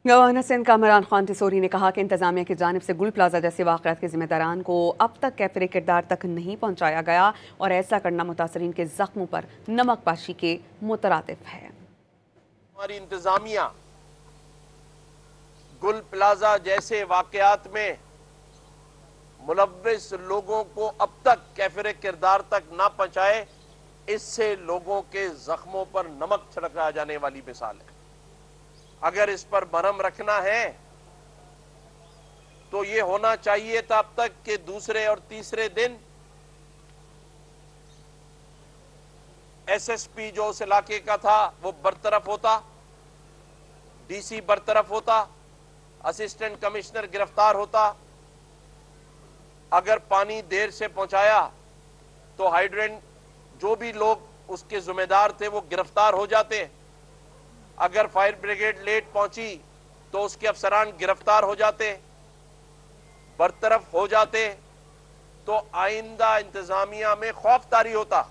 Governor Sindh Kamran Khan Tessori نے کہا کہ انتظامیہ کی جانب سے گل پلازہ جیسے واقعات کے ذمہ داران کو اب تک کیفر کردار تک نہیں پہنچایا گیا اور ایسا کرنا متاثرین کے زخموں پر نمک پاشی کے مترادف ہے۔ ہماری انتظامیہ گل پلازہ جیسے واقعات میں ملوث لوگوں کو اب تک کیفر کردار تک نہ پہنچائے، اس سے لوگوں کے زخموں پر نمک چھڑکا جانے والی مثال ہے۔ اگر اس پر برہم رکھنا ہے تو یہ ہونا چاہیے تھا اب تک کہ دوسرے اور تیسرے دن ایس ایس پی جو اس علاقے کا تھا وہ برطرف ہوتا، ڈی سی برطرف ہوتا، اسسٹنٹ کمشنر گرفتار ہوتا۔ اگر پانی دیر سے پہنچایا تو ہائیڈرنٹ جو بھی لوگ اس کے ذمہ دار تھے وہ گرفتار ہو جاتے۔ اگر فائر بریگیڈ لیٹ پہنچی تو اس کے افسران گرفتار ہو جاتے، برطرف ہو جاتے، تو آئندہ انتظامیہ میں خوف طاری ہوتا۔